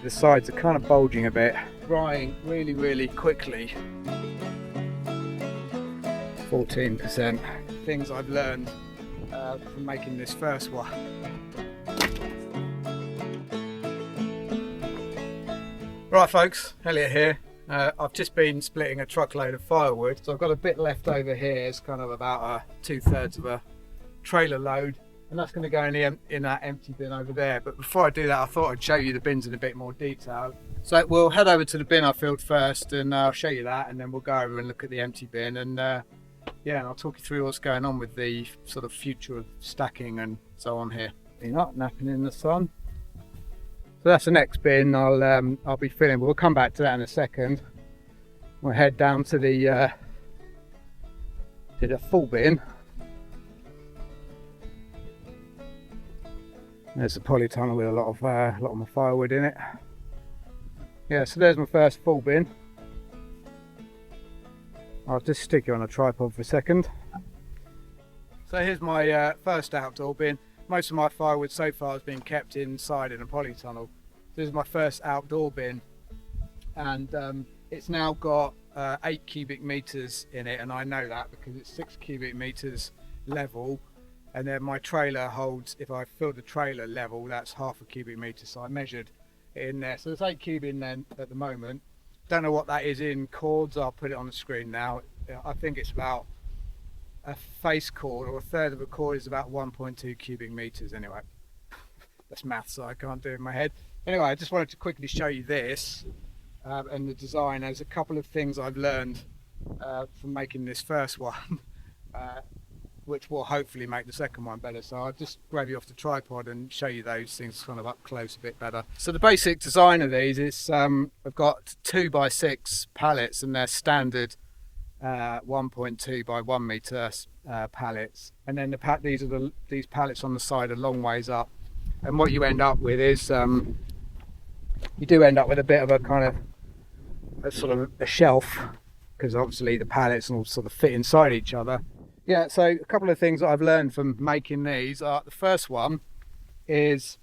the sides are kind of bulging a bit, drying really quickly. 14%. Things I've learned from making this first one. Right folks, Elliot here. I've just been splitting a truckload of firewood, so I've got a bit left over here. It's kind of about 2/3 of a trailer load, and that's going to go in that empty bin over there. But before I do that, I thought I'd show you the bins in a bit more detail. So we'll head over to the bin I filled first, and I'll show you that, and then we'll go over and look at the empty bin, and yeah, and I'll talk you through what's going on with the sort of future of stacking and so on here. You're not napping in the sun. So that's the next bin I'll be filling. We'll come back to that in a second. We'll head down to the full bin. There's a polytunnel with a lot of my firewood in it. Yeah, so there's my first full bin. I'll just stick it on a tripod for a second. So here's my first outdoor bin. Most of my firewood so far has been kept inside in a polytunnel. This is my first outdoor bin, and it's now got 8 cubic meters in it, and I know that because it's 6 cubic meters level, and then my trailer holds, if I fill the trailer level, that's half a cubic meter, so I measured it in there. So there's 8 cube in there at the moment. Don't know what that is in cords. I'll put it on the screen now. I think it's about a face cord, or a third of a cord is about 1.2 cubic meters anyway. That's maths, so I can't do it in my head. Anyway, I just wanted to quickly show you this and the design. There's a couple of things I've learned from making this first one, which will hopefully make the second one better. So I'll just grab you off the tripod and show you those things kind of up close a bit better. So the basic design of these is I've got 2x6 pallets, and they're standard 1.2 by 1 meter pallets, and then these pallets on the side are long ways up, and what you end up with is you do end up with a bit of a kind of a shelf, because obviously the pallets all sort of fit inside each other. Yeah, so a couple of things that I've learned from making these are, the first one is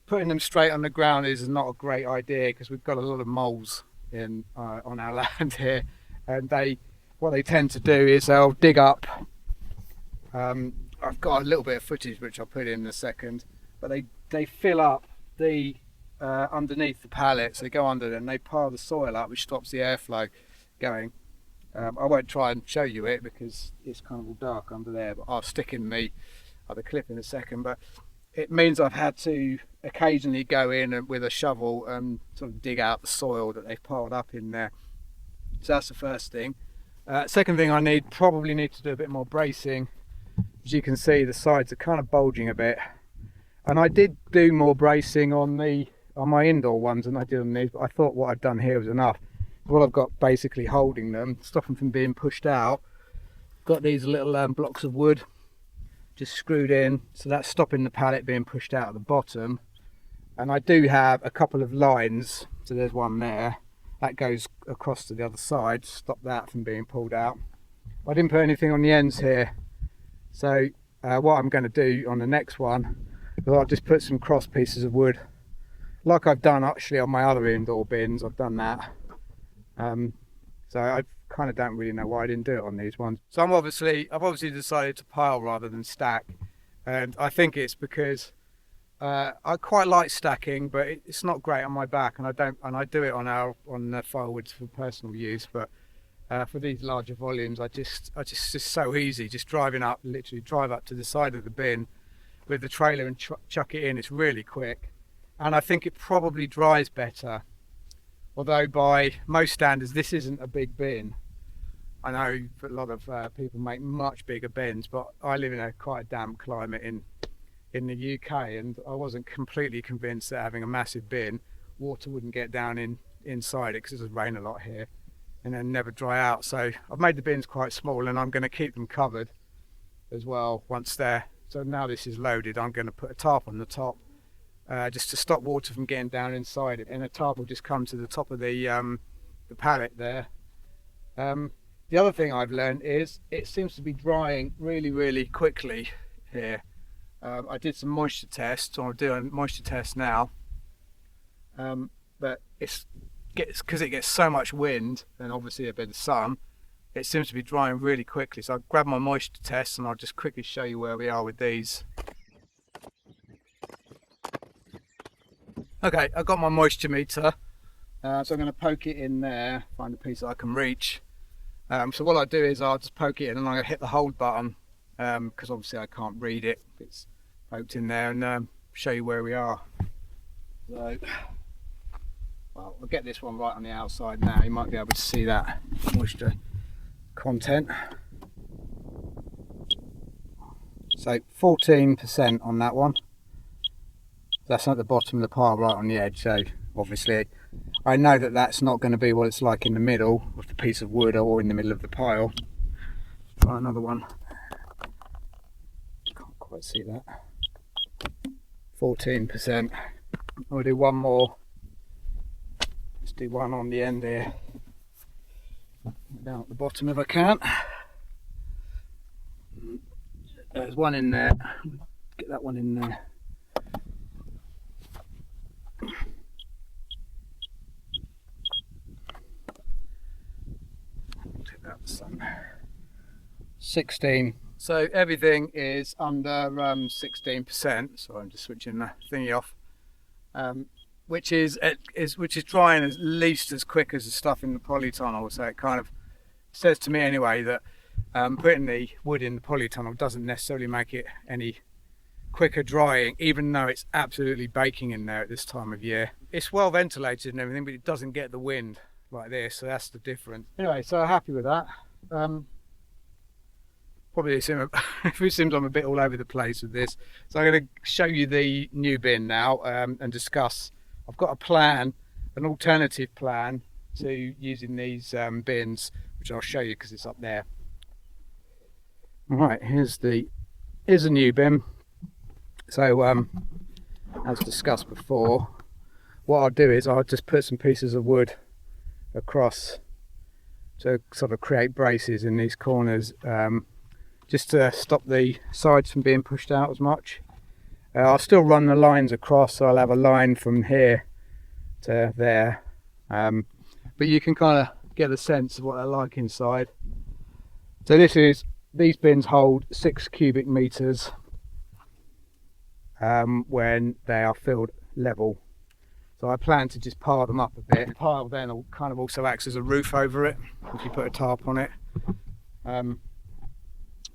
putting them straight on the ground is not a great idea, because we've got a lot of moles in on our land here, and what they tend to do is they'll dig up. I've got a little bit of footage which I'll put in a second, but they fill up the underneath the pallets. They go under them, they pile the soil up, which stops the airflow going. I won't try and show you it because it's kind of all dark under there, but I'll stick in the other clip in a second. But it means I've had to occasionally go in with a shovel and sort of dig out the soil that they've piled up in there. So that's the first thing. Second thing, I probably need to do a bit more bracing. As you can see, the sides are kind of bulging a bit, and I did do more bracing on my indoor ones than I did on these, but I thought what I'd done here was enough. What I've got basically holding them, stop them from being pushed out, got these little blocks of wood just screwed in, so that's stopping the pallet being pushed out at the bottom. And I do have a couple of lines, so there's one there that goes across to the other side to stop that from being pulled out. I didn't put anything on the ends here, so what I'm going to do on the next one is I'll just put some cross pieces of wood, like I've done actually on my other indoor bins. I've done that. So I kind of don't really know why I didn't do it on these ones. So I've obviously decided to pile rather than stack, and I think it's because I quite like stacking, but it's not great on my back, and I do it on the firewoods for personal use. But for these larger volumes, it's just so easy. Just literally drive up to the side of the bin with the trailer and chuck it in. It's really quick, and I think it probably dries better. Although by most standards, this isn't a big bin. I know a lot of people make much bigger bins, but I live in quite a damp climate in the UK, and I wasn't completely convinced that having a massive bin, water wouldn't get down inside it, because it does rain a lot here and then never dry out. So I've made the bins quite small, and I'm going to keep them covered as well once so now this is loaded, I'm going to put a tarp on the top just to stop water from getting down inside it, and a tarp will just come to the top of the pallet there. The other thing I've learned is it seems to be drying really quickly here. I did some moisture tests, or I'm doing moisture tests now. but because it gets so much wind and obviously a bit of sun, it seems to be drying really quickly. So I'll grab my moisture test and I'll just quickly show you where we are with these. Okay, I've got my moisture meter, so I'm going to poke it in there, find a piece that I can reach. So what I do is I'll just poke it in and I'm going to hit the hold button, because obviously I can't read it if it's poked in there, and show you where we are. So, well, I'll get this one right on the outside now. You might be able to see that moisture content. So 14% on that one. That's at the bottom of the pile, right on the edge. So obviously I know that that's not going to be what it's like in the middle of the piece of wood or in the middle of the pile. Try another one. Can't quite see that. 14%. I'll do one more. Let's do one on the end here. Down at the bottom if I can. There's one in there. Get that one in there. Take that sun. 16. So everything is under 16%. So I'm just switching the thingy off. Which is drying at least as quick as the stuff in the polytunnel. So it kind of says to me anyway that putting the wood in the polytunnel doesn't necessarily make it any quicker drying, even though it's absolutely baking in there at this time of year. It's well ventilated and everything, but it doesn't get the wind like this, so that's the difference. Anyway, so happy with that. Probably it seems I'm a bit all over the place with this. So I'm going to show you the new bin now, and discuss. I've got a plan, an alternative plan to using these bins, which I'll show you because it's up there. Right, here's a new bin. So as discussed before, what I'll do is I'll just put some pieces of wood across to sort of create braces in these corners, just to stop the sides from being pushed out as much. I'll still run the lines across, so I'll have a line from here to there, but you can kind of get a sense of what they're like inside. So these bins hold 6 cubic meters when they are filled level. So I plan to just pile them up a bit. The pile then kind of also acts as a roof over it if you put a tarp on it.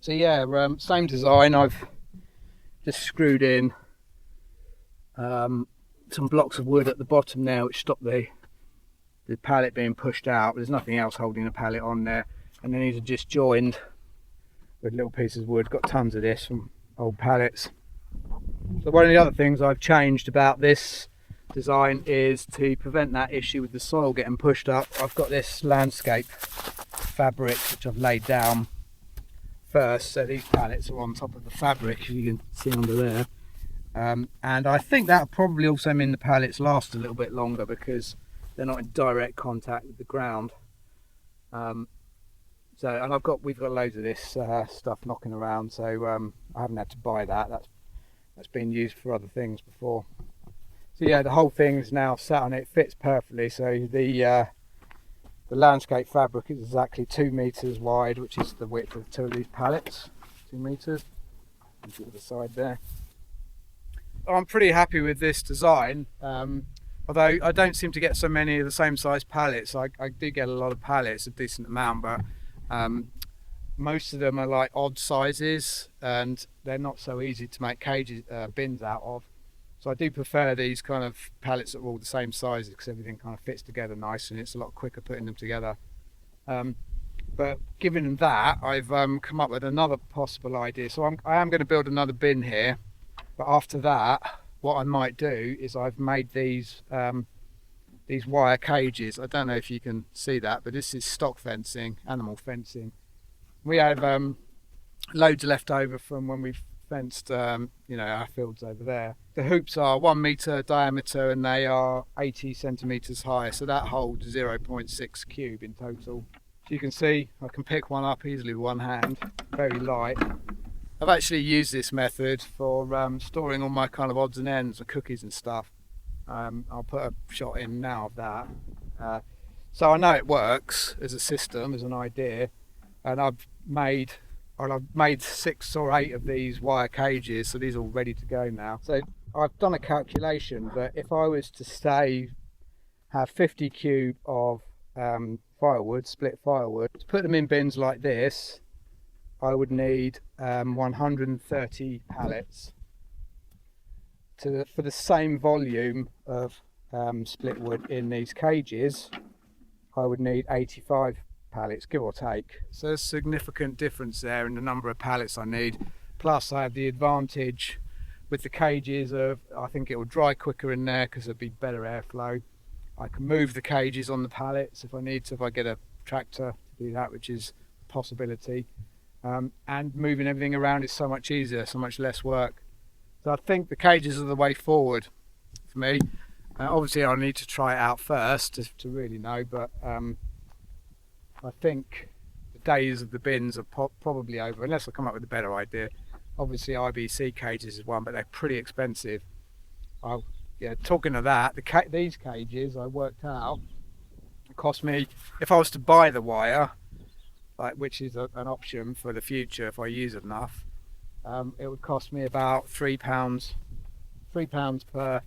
So yeah, same design. I've just screwed in some blocks of wood at the bottom now, which stop the pallet being pushed out. There's nothing else holding the pallet on there, and then these are just joined with little pieces of wood. Got tons of this from old pallets. So one of the other things I've changed about this design is to prevent that issue with the soil getting pushed up. I've got this landscape fabric which I've laid down first, so these pallets are on top of the fabric, as you can see under there, and I think that'll probably also mean the pallets last a little bit longer because they're not in direct contact with the ground. And we've got loads of this stuff knocking around, so I haven't had to buy that. That's been used for other things before. So yeah, the whole thing is now sat on it, fits perfectly. So the landscape fabric is exactly 2 meters wide, which is the width of 2 of these pallets. 2 meters. To the side there. I'm pretty happy with this design. Although I don't seem to get so many of the same size pallets. I do get a lot of pallets, a decent amount, but most of them are like odd sizes and they're not so easy to make bins out of. So I do prefer these kind of pallets that are all the same sizes because everything kind of fits together nice and it's a lot quicker putting them together. But given that, I've come up with another possible idea. So I am going to build another bin here, but after that, what I might do is I've made these wire cages. I don't know if you can see that, but this is stock fencing, animal fencing. We have loads left over from when we've fenced our fields over there. The hoops are 1 meter diameter and they are 80 centimeters high, so that holds 0.6 cube in total. So you can see I can pick one up easily with one hand, very light. I've actually used this method for storing all my kind of odds and ends and cookies and stuff. I'll put a shot in now of that. So I know it works as a system, as an idea, and I've made 6 or 8 of these wire cages, so these are all ready to go now. So I've done a calculation that if I was to have 50 cube of firewood, split firewood, to put them in bins like this, I would need 130 pallets. For the same volume of split wood in these cages, I would need 85 pallets, give or take. So there's a significant difference there in the number of pallets I need. Plus I have the advantage with the cages of, I think it will dry quicker in there because there'll be better airflow. I can move the cages on the pallets if I need to, if I get a tractor to do that, which is a possibility. And moving everything around is so much easier, so much less work. So I think the cages are the way forward for me. Obviously I'll need to try it out first to really know, but I think the days of the bins are probably over, unless I come up with a better idea. Obviously IBC cages is one, but they're pretty expensive. Talking of that, these cages I worked out, it cost me, if I was to buy the wire, which is an option for the future if I use it enough, it would cost me about £3 per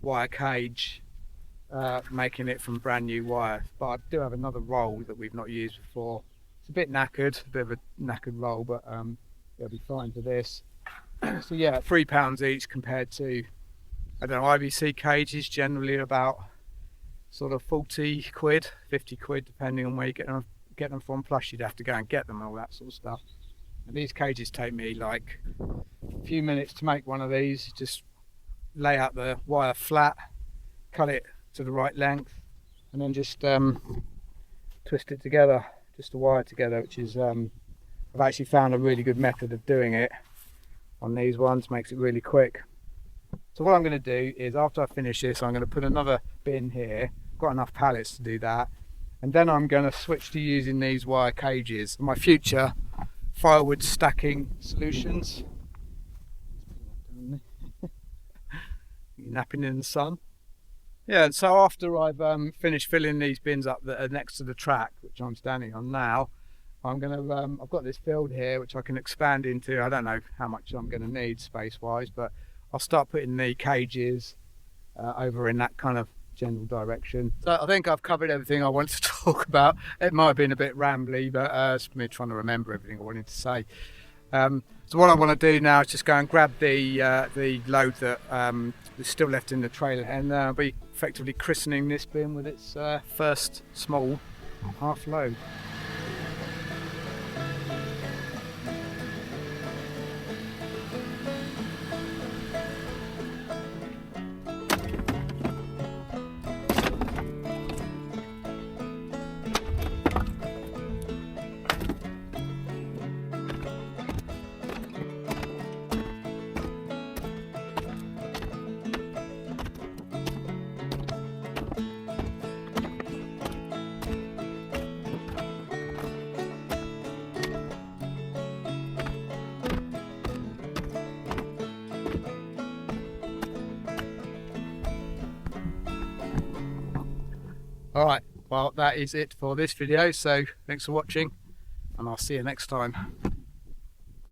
wire cage, making it from brand new wire. But I do have another roll that we've not used before. It's a bit knackered, a bit of a knackered roll, but it'll be fine for this. So yeah, £3 each compared to, I don't know, IBC cages generally about sort of 40 quid, 50 quid, depending on where you get them from. Plus you'd have to go and get them and all that sort of stuff. And these cages take me like a few minutes to make one of these. Just lay out the wire flat, cut it to the right length, and then just twist it together, just the wire together, which is I've actually found a really good method of doing it on these ones. Makes it really quick. So what I'm going to do is, after I finish this, I'm going to put another bin here. Got enough pallets to do that, and then I'm going to switch to using these wire cages for my future firewood stacking solutions. You're napping in the sun. Yeah, and so after I've finished filling these bins up that are next to the track, which I'm standing on now, I'm gonna I've got this field here which I can expand into. I don't know how much I'm going to need space wise, but I'll start putting the cages over in that kind of general direction. So I think I've covered everything I wanted to talk about. It might have been a bit rambly, but it's me trying to remember everything I wanted to say. So what I want to do now is just go and grab the load that is still left in the trailer, and I'll be effectively christening this bin with its first small half load. Alright, well that is it for this video, so thanks for watching and I'll see you next time.